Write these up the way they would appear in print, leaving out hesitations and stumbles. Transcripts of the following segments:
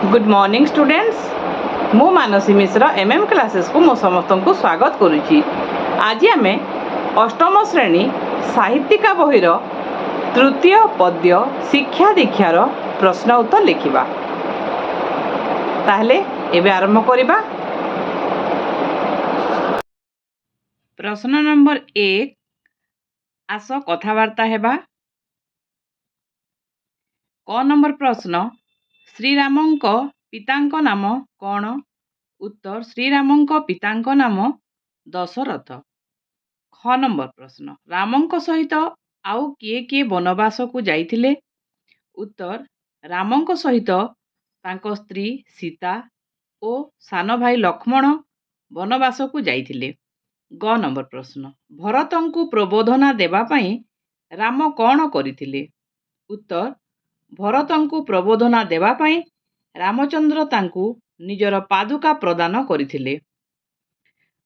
Good morning students मु मानसी मिश्र MM classes को मो समस्त को स्वागत करुच्ची। आज आम अष्टम श्रेणी साहित्यिका बहिर तृतीय पद्य शिक्षा दीक्षार प्रश्न उत्तर लिखिबा। ताहले एबे आरंभ करिबा। प्रश्न नंबर 1 आस कथावार्ता हेबा। क नंबर प्रश्न श्रीरामंक पितांक नाम कौन? उत्तर श्रीरामंक पितांक नाम दशरथ। ख नंबर प्रश्न रामंक सहित आउ किए किए वनवास को जाइथिले? उत्तर रामंक सहित तांको स्त्री सीता ओ सान भाई लक्ष्मण वनवास को जाइथिले। ग नंबर प्रश्न भरतंकु प्रबोधना देबा पई राम कौन करथिले? उत्तर भरतंकु प्रबोधना देबा पई रामचंद्र तांकु निजर पादुका प्रदान करथिले।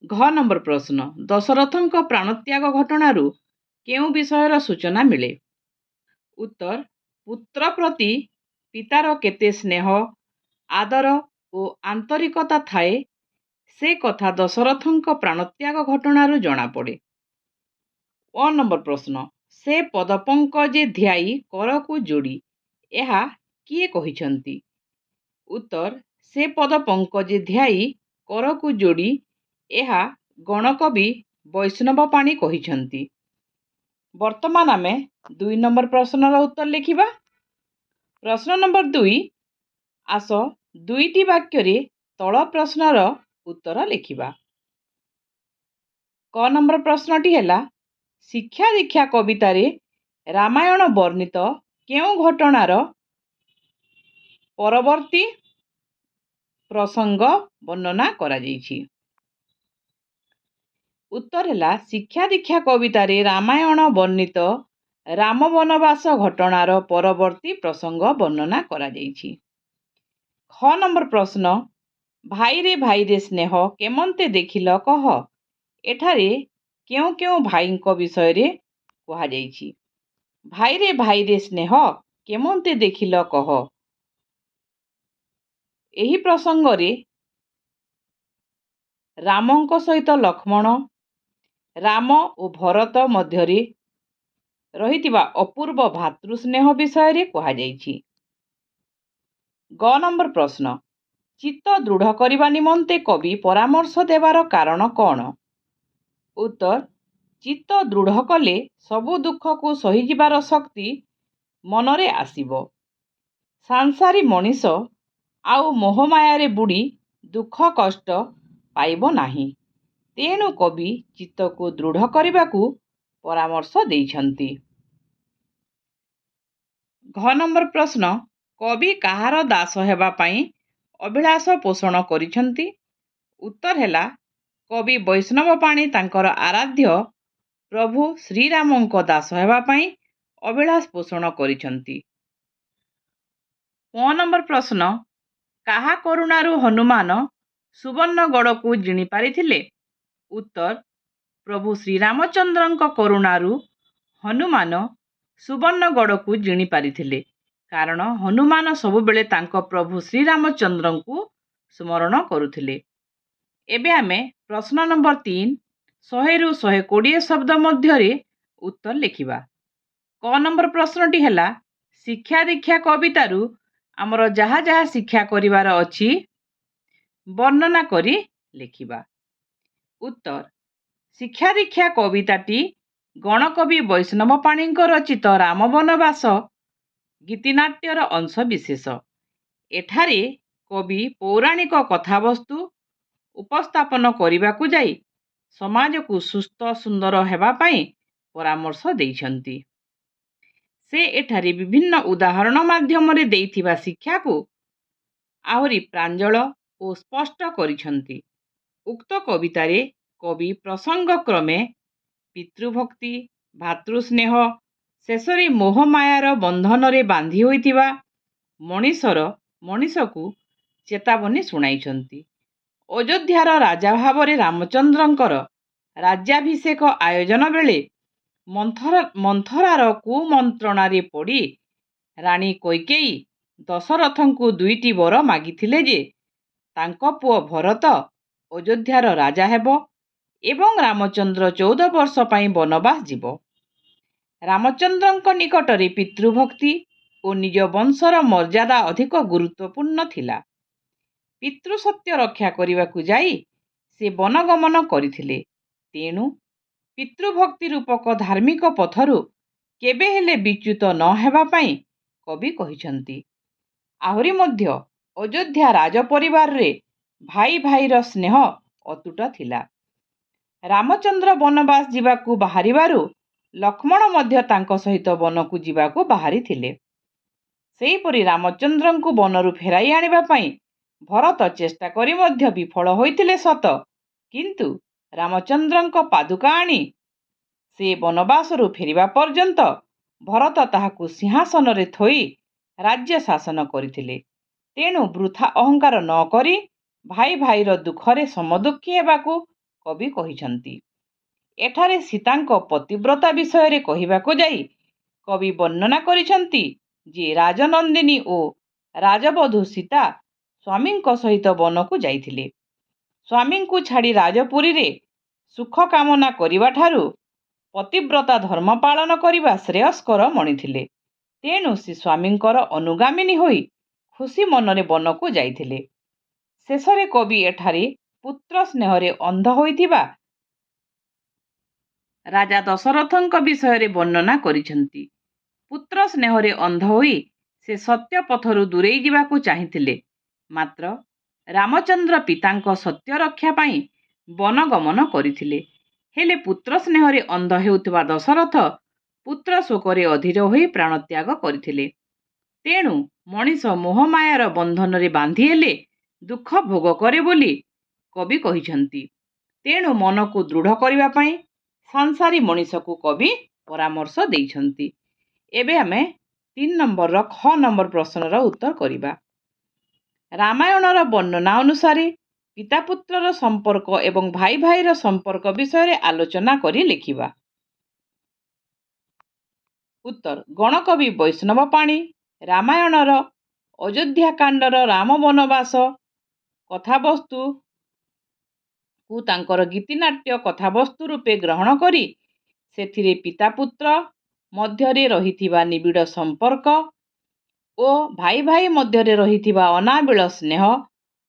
घ नंबर प्रश्न दशरथंक प्राणत्याग घटनारू केउं विषयर सूचना मिले? उत्तर पुत्र प्रति पितार केते स्नेह आदर ओ आंतरिकता थाए से कथा दशरथंक प्राणत्याग घटनारू जଣା पड़े। ओ नंबर प्रश्न से पदपंकजे ध्याई करकु जोड़ी ଏହା କିଏ କହିଛନ୍ତି? उत्तर ସେ ପଦ ପଙ୍କଜେ ଧ୍ୟାଇ କରକୁ ଯୋଡ଼ି ଏହା ଗଣକବି ବୈଷ୍ଣବ ପାଣି କହିଛନ୍ତି। ବର୍ତ୍ତମାନ ଆମେ 2 ନମ୍ବର ପ୍ରଶ୍ନର ଉତ୍ତର ଲେଖିବା। ପ୍ରଶ୍ନ ନମ୍ବର 2 ଆସ ଦୁଇଟି ବାକ୍ୟରେ ତଳ ପ୍ରଶ୍ନର ଉତ୍ତର ଲେଖିବା। କ ନମ୍ବର ପ୍ରଶ୍ନଟି ହେଲା ଶିକ୍ଷା ଦୀକ୍ଷା କବିତାରେ ରାମାୟଣ ବର୍ଣ୍ଣିତ କେଉଁ ଘଟଣାର ପରବର୍ତ୍ତୀ ପ୍ରସଙ୍ଗ ବର୍ଣ୍ଣନା କରାଯାଇଛି? ଉତ୍ତର ହେଲା ଶିକ୍ଷା ଦୀକ୍ଷା କବିତାରେ ରାମାୟଣ ବର୍ଣ୍ଣିତ ରାମ ବନବାସ ଘଟଣାର ପରବର୍ତ୍ତୀ ପ୍ରସଙ୍ଗ ବର୍ଣ୍ଣନା କରାଯାଇଛି। ଖ ନମ୍ବର ପ୍ରଶ୍ନ ଭାଇରେ ଭାଇରେ ସ୍ନେହ କେମନ୍ତେ ଦେଖିଲ କହ? ଏଠାରେ କେଉଁ କେଉଁ ଭାଇଙ୍କ ବିଷୟରେ କୁହାଯାଇଛି? ଭାଇରେ ଭାଇରେ ସ୍ନେହ କେମନ୍ତେ ଦେଖିଲ କହ? ଏହି ପ୍ରସଙ୍ଗରେ ରାମଙ୍କ ସହିତ ଲକ୍ଷ୍ମଣ ରାମ ଓ ଭରତ ମଧ୍ୟରେ ରହିଥିବା ଅପୂର୍ବ ଭାତୃ ସ୍ନେହ ବିଷୟରେ କୁହାଯାଇଛି। ଗ ନମ୍ବର ପ୍ରଶ୍ନ ଚିତ୍ତ ଦୃଢ଼ କରିବା ନିମନ୍ତେ କବି ପରାମର୍ଶ ଦେବାର କାରଣ କ'ଣ? ଉତ୍ତର ଚିତ୍ତ ଦୃଢ଼ କଲେ ସବୁ ଦୁଃଖକୁ ସହିଯିବାର ଶକ୍ତି ମନରେ ଆସିବ। ସାଂସାରୀ ମଣିଷ ଆଉ ମୋହମାୟାରେ ବୁଡ଼ି ଦୁଃଖ କଷ୍ଟ ପାଇବ ନାହିଁ। ତେଣୁ କବି ଚିତ୍ତକୁ ଦୃଢ଼ କରିବାକୁ ପରାମର୍ଶ ଦେଇଛନ୍ତି। ଘ ନମ୍ବର ପ୍ରଶ୍ନ କବି କାହାର ଦାସ ହେବା ପାଇଁ ଅଭିଳାଷ ପୋଷଣ କରିଛନ୍ତି? ଉତ୍ତର ହେଲା କବି ବୈଷ୍ଣବ ପାଣି ତାଙ୍କର ଆରାଧ୍ୟ ପ୍ରଭୁ ଶ୍ରୀରାମଙ୍କ ଦାସ ହେବା ପାଇଁ ଅଭିଳାଷ ପୋଷଣ କରିଛନ୍ତି। ପ ନମ୍ବର ପ୍ରଶ୍ନ କାହା କରୁଣାରୁ ହନୁମାନ ସୁବର୍ଣ୍ଣଗଡ଼କୁ ଜିଣି ପାରିଥିଲେ? ଉତ୍ତର ପ୍ରଭୁ ଶ୍ରୀରାମଚନ୍ଦ୍ରଙ୍କ କରୁଣାରୁ ହନୁମାନ ସୁବର୍ଣ୍ଣଗଡ଼କୁ ଜିଣି ପାରିଥିଲେ। କାରଣ ହନୁମାନ ସବୁବେଳେ ତାଙ୍କ ପ୍ରଭୁ ଶ୍ରୀରାମଚନ୍ଦ୍ରଙ୍କୁ ସ୍ମରଣ କରୁଥିଲେ। ଏବେ ଆମେ ପ୍ରଶ୍ନ ନମ୍ବର 3 100ରୁ 120 ଶବ୍ଦ ମଧ୍ୟରେ ଉତ୍ତର ଲେଖିବା। କ ନମ୍ବର ପ୍ରଶ୍ନଟି ହେଲା ଶିକ୍ଷା ଦୀକ୍ଷା କବିତାରୁ ଆମର ଯାହା ଯାହା ଶିକ୍ଷା କରିବାର ଅଛି ବର୍ଣ୍ଣନା କରି ଲେଖିବା। ଉତ୍ତର ଶିକ୍ଷା ଦୀକ୍ଷା କବିତାଟି ଗଣକବି ବୈଷ୍ଣବ ପାଣିଙ୍କ ରଚିତ ରାମ ବନବାସ ଗୀତିନାଟ୍ୟର ଅଂଶ ବିଶେଷ। ଏଠାରେ କବି ପୌରାଣିକ କଥାବସ୍ତୁ ଉପସ୍ଥାପନ କରିବାକୁ ଯାଇ ସମାଜକୁ ସୁସ୍ଥ ସୁନ୍ଦର ହେବା ପାଇଁ ପରାମର୍ଶ ଦେଇଛନ୍ତି। ସେ ଏଠାରେ ବିଭିନ୍ନ ଉଦାହରଣ ମାଧ୍ୟମରେ ଦେଇଥିବା ଶିକ୍ଷାକୁ ଆହୁରି ପ୍ରାଞ୍ଜଳ ଓ ସ୍ପଷ୍ଟ କରିଛନ୍ତି। ଉକ୍ତ କବିତାରେ କବି ପ୍ରସଙ୍ଗ କ୍ରମେ ପିତୃଭକ୍ତି ଭାତୃସ୍ନେହ ଶେଷରେ ମୋହମାୟାର ବନ୍ଧନରେ ବାନ୍ଧି ହୋଇଥିବା ମଣିଷକୁ ଚେତାବନୀ ଶୁଣାଇଛନ୍ତି। ଅଯୋଧ୍ୟାର ରାଜା ଭାବରେ ରାମଚନ୍ଦ୍ରଙ୍କର ରାଜ୍ୟାଭିଷେକ ଆୟୋଜନ ବେଳେ ମନ୍ଥରାର କୁମନ୍ତ୍ରଣାରେ ପଡ଼ି ରାଣୀ କୈକେୟୀ ଦଶରଥଙ୍କୁ 2ଟି ବର ମାଗିଥିଲେ ଯେ ତାଙ୍କ ପୁଅ ଭରତ ଅଯୋଧ୍ୟାର ରାଜା ହେବ ଏବଂ ରାମଚନ୍ଦ୍ର 14 ବର୍ଷ ପାଇଁ ବନବାସ ଯିବ। ରାମଚନ୍ଦ୍ରଙ୍କ ନିକଟରେ ପିତୃଭକ୍ତି ଓ ନିଜ ବଂଶର ମର୍ଯ୍ୟାଦା ଅଧିକ ଗୁରୁତ୍ୱପୂର୍ଣ୍ଣ ଥିଲା। ପିତୃସତ୍ୟ ରକ୍ଷା କରିବାକୁ ଯାଇ ସେ ବନଗମନ କରିଥିଲେ। ତେଣୁ ପିତୃଭକ୍ତି ରୂପକ ଧାର୍ମିକ ପଥରୁ କେବେ ହେଲେ ବିଚ୍ୟୁତ ନ ହେବା ପାଇଁ କବି କହିଛନ୍ତି। ଆହୁରି ମଧ୍ୟ ଅଯୋଧ୍ୟା ରାଜପରିବାରରେ ଭାଇ ଭାଇର ସ୍ନେହ ଅତୁଟ ଥିଲା। ରାମଚନ୍ଦ୍ର ବନବାସ ଯିବାକୁ ବାହାରିବାରୁ ଲକ୍ଷ୍ମଣ ମଧ୍ୟ ତାଙ୍କ ସହିତ ବନକୁ ଯିବାକୁ ବାହାରିଥିଲେ। ସେହିପରି ରାମଚନ୍ଦ୍ରଙ୍କୁ ବନରୁ ଫେରାଇ ଆଣିବା ପାଇଁ ଭରତ ଚେଷ୍ଟା କରି ମଧ୍ୟ ବିଫଳ ହୋଇଥିଲେ ସତ, କିନ୍ତୁ ରାମଚନ୍ଦ୍ରଙ୍କ ପାଦୁକା ଆଣି ସେ ବନବାସରୁ ଫେରିବା ପର୍ଯ୍ୟନ୍ତ ଭରତ ତାହାକୁ ସିଂହାସନରେ ଥୋଇ ରାଜ୍ୟ ଶାସନ କରିଥିଲେ। ତେଣୁ ବୃଥା ଅହଙ୍କାର ନ କରି ଭାଇ ଭାଇର ଦୁଃଖରେ ସମଦୁଃଖୀ ହେବାକୁ କବି କହିଛନ୍ତି। ଏଠାରେ ସୀତାଙ୍କ ପତିବ୍ରତା ବିଷୟରେ କହିବାକୁ ଯାଇ କବି ବର୍ଣ୍ଣନା କରିଛନ୍ତି ଯେ ରାଜନନ୍ଦିନୀ ଓ ରାଜବଧୂ ସୀତା ସ୍ୱାମୀଙ୍କ ସହିତ ବନକୁ ଯାଇଥିଲେ। ସ୍ୱାମୀଙ୍କୁ ଛାଡ଼ି ରାଜପୁରୀରେ ସୁଖ କାମନା କରିବାଠାରୁ ପତିବ୍ରତା ଧର୍ମ ପାଳନ କରିବା ଶ୍ରେୟସ୍କର ମଣିଥିଲେ। ତେଣୁ ସେ ସ୍ୱାମୀଙ୍କର ଅନୁଗାମିନୀ ହୋଇ ଖୁସି ମନରେ ବନକୁ ଯାଇଥିଲେ। ଶେଷରେ କବି ଏଠାରେ ପୁତ୍ର ସ୍ନେହରେ ଅନ୍ଧ ହୋଇଥିବା ରାଜା ଦଶରଥଙ୍କ ବିଷୟରେ ବର୍ଣ୍ଣନା କରିଛନ୍ତି। ପୁତ୍ର ସ୍ନେହରେ ଅନ୍ଧ ହୋଇ ସେ ସତ୍ୟ ପଥରୁ ଦୂରେଇ ଯିବାକୁ ଚାହିଁଥିଲେ। ମାତ୍ର ରାମଚନ୍ଦ୍ର ପିତାଙ୍କ ସତ୍ୟ ରକ୍ଷା ପାଇଁ ବନଗମନ କରିଥିଲେ। ହେଲେ ପୁତ୍ର ସ୍ନେହରେ ଅନ୍ଧ ହେଉଥିବା ଦଶରଥ ପୁତ୍ର ଶୋକରେ ଅଧୀର ହୋଇ ପ୍ରାଣତ୍ୟାଗ କରିଥିଲେ। ତେଣୁ ମଣିଷ ମୋହମାୟାର ବନ୍ଧନରେ ବାନ୍ଧି ହେଲେ ଦୁଃଖ ଭୋଗ କରେ ବୋଲି କବି କହିଛନ୍ତି। ତେଣୁ ମନକୁ ଦୃଢ଼ କରିବା ପାଇଁ ସଂସାରୀ ମଣିଷକୁ କବି ପରାମର୍ଶ ଦେଇଛନ୍ତି। ଏବେ ଆମେ 3 ନମ୍ବରର ଖ ନମ୍ବର ପ୍ରଶ୍ନର ଉତ୍ତର କରିବା। ରାମାୟଣର ବର୍ଣ୍ଣନା ଅନୁସାରେ ପିତା ପୁତ୍ରର ସମ୍ପର୍କ ଏବଂ ଭାଇ ଭାଇର ସମ୍ପର୍କ ବିଷୟରେ ଆଲୋଚନା କରି ଲେଖିବା। ଉତ୍ତର। ଗଣକବି ବୈଷ୍ଣବ ପାଣି ରାମାୟଣର ଅଯୋଧ୍ୟାକାଣ୍ଡର ରାମ ବନବାସ କଥାବସ୍ତୁକୁ ତାଙ୍କର ଗୀତିନାଟ୍ୟ କଥାବସ୍ତୁ ରୂପେ ଗ୍ରହଣ କରି ସେଥିରେ ପିତା ପୁତ୍ର ମଧ୍ୟରେ ରହିଥିବା ନିବିଡ଼ ସମ୍ପର୍କ ଓ ଭାଇ ଭାଇ ମଧ୍ୟରେ ରହିଥିବା ଅନାବିଳ ସ୍ନେହ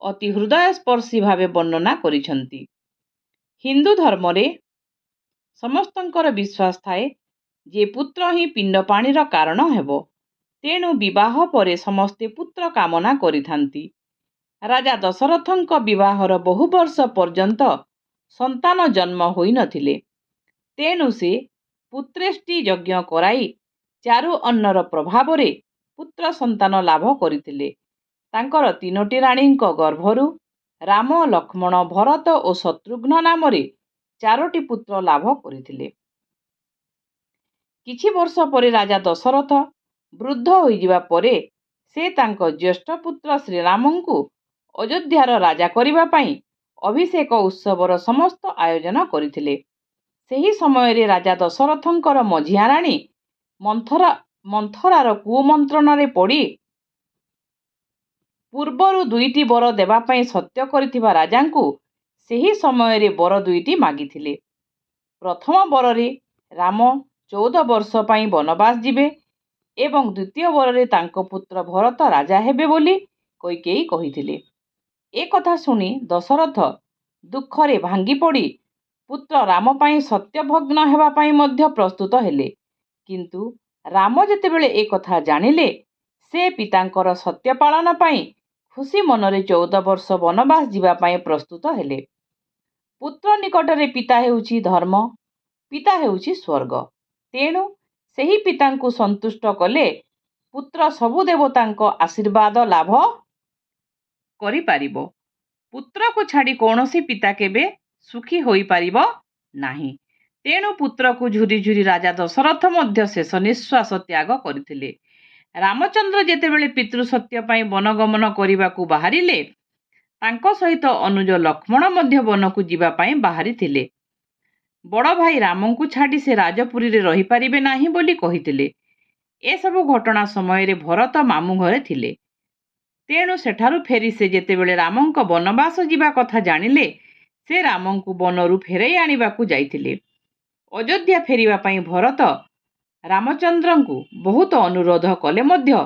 ଅତି ହୃଦୟସ୍ପର୍ଶୀ ଭାବେ ବର୍ଣ୍ଣନା କରିଛନ୍ତି। ହିନ୍ଦୁ ଧର୍ମରେ ସମସ୍ତଙ୍କର ବିଶ୍ୱାସ ଥାଏ ଯେ ପୁତ୍ର ହିଁ ପିଣ୍ଡପାଣିର କାରଣ ହେବ। ତେଣୁ ବିବାହ ପରେ ସମସ୍ତେ ପୁତ୍ର କାମନା କରିଥାନ୍ତି। ରାଜା ଦଶରଥଙ୍କ ବିବାହର ବହୁ ବର୍ଷ ପର୍ଯ୍ୟନ୍ତ ସନ୍ତାନ ଜନ୍ମ ହୋଇନଥିଲେ। ତେଣୁ ସେ ପୁତ୍ରେଷ୍ଟି ଯଜ୍ଞ କରାଇ ଚାରୁ ଅନ୍ନର ପ୍ରଭାବରେ ପୁତ୍ର ସନ୍ତାନ ଲାଭ କରିଥିଲେ। ତାଙ୍କର 3ଟି ରାଣୀଙ୍କ ଗର୍ଭରୁ ରାମ, ଲକ୍ଷ୍ମଣ, ଭରତ ଓ ଶତ୍ରୁଘ୍ନ ନାମରେ 4ଟି ପୁତ୍ର ଲାଭ କରିଥିଲେ। କିଛି ବର୍ଷ ପରେ ରାଜା ଦଶରଥ ବୃଦ୍ଧ ହୋଇଯିବା ପରେ ସେ ତାଙ୍କ ଜ୍ୟେଷ୍ଠ ପୁତ୍ର ଶ୍ରୀରାମଙ୍କୁ ଅଯୋଧ୍ୟାର ରାଜା କରିବା ପାଇଁ ଅଭିଷେକ ଉତ୍ସବର ସମସ୍ତ ଆୟୋଜନ କରିଥିଲେ। ସେହି ସମୟରେ ରାଜା ଦଶରଥଙ୍କର ମଝିଆ ରାଣୀ ମନ୍ଥରାର କୁମନ୍ତ୍ରଣରେ ପଡ଼ି ପୂର୍ବରୁ 2ଟି ବର ଦେବା ପାଇଁ ସତ୍ୟ କରିଥିବା ରାଜାଙ୍କୁ ସେହି ସମୟରେ ବର 2ଟି ମାଗିଥିଲେ। ପ୍ରଥମ ବରରେ ରାମ 14 ବର୍ଷ ପାଇଁ ବନବାସ ଯିବେ ଏବଂ ଦ୍ୱିତୀୟ ବରରେ ତାଙ୍କ ପୁତ୍ର ଭରତ ରାଜା ହେବେ ବୋଲି କୈକେୟୀ କହିଥିଲେ। ଏ କଥା ଶୁଣି ଦଶରଥ ଦୁଃଖରେ ଭାଙ୍ଗିପଡ଼ି ପୁତ୍ର ରାମ ପାଇଁ ସତ୍ୟଭଗ୍ନ ହେବା ପାଇଁ ମଧ୍ୟ ପ୍ରସ୍ତୁତ ହେଲେ। କିନ୍ତୁ ରାମ ଯେତେବେଳେ ଏ କଥା ଜାଣିଲେ, ସେ ପିତାଙ୍କର ସତ୍ୟ ପାଳନ ପାଇଁ ଖୁସି ମନରେ 14 ବର୍ଷ ବନବାସ ଯିବା ପାଇଁ ପ୍ରସ୍ତୁତ ହେଲେ। ପୁତ୍ର ନିକଟରେ ପିତା ହେଉଛି ଧର୍ମ, ପିତା ହେଉଛି ସ୍ୱର୍ଗ। ତେଣୁ ସେହି ପିତାଙ୍କୁ ସନ୍ତୁଷ୍ଟ କଲେ ପୁତ୍ର ସବୁ ଦେବତାଙ୍କ ଆଶୀର୍ବାଦ ଲାଭ କରିପାରିବ। ପୁତ୍ରକୁ ଛାଡ଼ି କୌଣସି ପିତା କେବେ ସୁଖୀ ହୋଇପାରିବ ନାହିଁ। ତେଣୁ ପୁତ୍ରକୁ ଝୁରି ଝୁରି ରାଜା ଦଶରଥ ମଧ୍ୟ ଶେଷ ନିଶ୍ୱାସ ତ୍ୟାଗ କରିଥିଲେ। ରାମଚନ୍ଦ୍ର ଯେତେବେଳେ ପିତୃସତ୍ୟ ପାଇଁ ବନଗମନ କରିବାକୁ ବାହାରିଲେ, ତାଙ୍କ ସହିତ ଅନୁଜ ଲକ୍ଷ୍ମଣ ମଧ୍ୟ ବନକୁ ଯିବା ପାଇଁ ବାହାରିଥିଲେ। ବଡ଼ ଭାଇ ରାମଙ୍କୁ ଛାଡ଼ି ସେ ରାଜପୁରୀରେ ରହିପାରିବେ ନାହିଁ ବୋଲି କହିଥିଲେ। ଏସବୁ ଘଟଣା ସମୟରେ ଭରତ ମାମୁଁ ଘରେ ଥିଲେ। ତେଣୁ ସେଠାରୁ ଫେରି ସେ ଯେତେବେଳେ ରାମଙ୍କ ବନବାସ ଯିବା କଥା ଜାଣିଲେ, ସେ ରାମଙ୍କୁ ବନରୁ ଫେରାଇ ଆଣିବାକୁ ଯାଇଥିଲେ। ଅଯୋଧ୍ୟା ଫେରିବା ପାଇଁ ଭରତ ରାମଚନ୍ଦ୍ରଙ୍କୁ ବହୁତ ଅନୁରୋଧ କଲେ ମଧ୍ୟ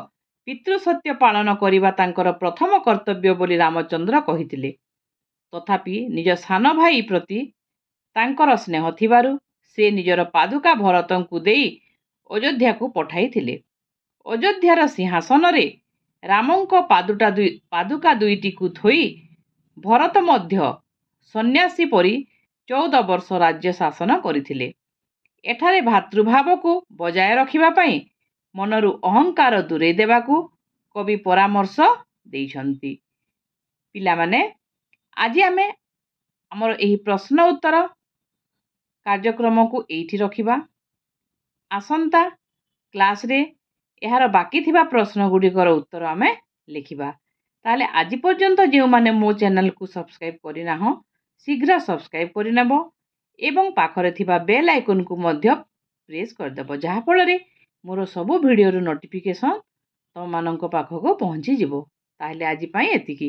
ପିତୃସତ୍ୟ ପାଳନ କରିବା ତାଙ୍କର ପ୍ରଥମ କର୍ତ୍ତବ୍ୟ ବୋଲି ରାମଚନ୍ଦ୍ର କହିଥିଲେ। ତଥାପି ନିଜ ସାନ ଭାଇ ପ୍ରତି ତାଙ୍କର ସ୍ନେହ ଥିବାରୁ ସେ ନିଜର ପାଦୁକା ଭରତଙ୍କୁ ଦେଇ ଅଯୋଧ୍ୟାକୁ ପଠାଇଥିଲେ। ଅଯୋଧ୍ୟାର ସିଂହାସନରେ ରାମଙ୍କ ପାଦୁକା ଦୁଇଟିକୁ ଥୋଇ ଭରତ ମଧ୍ୟ ସନ୍ନ୍ୟାସୀ ପରି 14 ବର୍ଷ ରାଜ୍ୟ ଶାସନ କରିଥିଲେ। ଏଠାରେ ଭାତୃଭାବକୁ ବଜାୟ ରଖିବା ପାଇଁ ମନରୁ ଅହଙ୍କାର ଦୂରେଇ ଦେବାକୁ କବି ପରାମର୍ଶ ଦେଇଛନ୍ତି। ପିଲାମାନେ, ଆଜି ଆମେ ଆମର ଏହି ପ୍ରଶ୍ନ ଉତ୍ତର କାର୍ଯ୍ୟକ୍ରମକୁ ଏଇଠି ରଖିବା। ଆସନ୍ତା କ୍ଲାସରେ ଏହାର ବାକି ଥିବା ପ୍ରଶ୍ନ ଗୁଡ଼ିକର ଉତ୍ତର ଆମେ ଲେଖିବା। ତାହେଲେ ଆଜି ପର୍ଯ୍ୟନ୍ତ ଯେଉଁମାନେ ମୋ ଚ୍ୟାନେଲକୁ ସବସ୍କ୍ରାଇବ୍ କରିନାହଁ, ଶୀଘ୍ର ସବସ୍କ୍ରାଇବ୍ କରିନେବ ଏବଂ ପାଖରେ ଥିବା ବେଲ୍ ଆଇକନ୍କୁ ମଧ୍ୟ ପ୍ରେସ୍ କରିଦେବ, ଯାହାଫଳରେ ମୋର ସବୁ ଭିଡ଼ିଓର ନୋଟିଫିକେସନ୍ ତୁମମାନଙ୍କ ପାଖକୁ ପହଞ୍ଚିଯିବ। ତାହେଲେ ଆଜି ପାଇଁ ଏତିକି।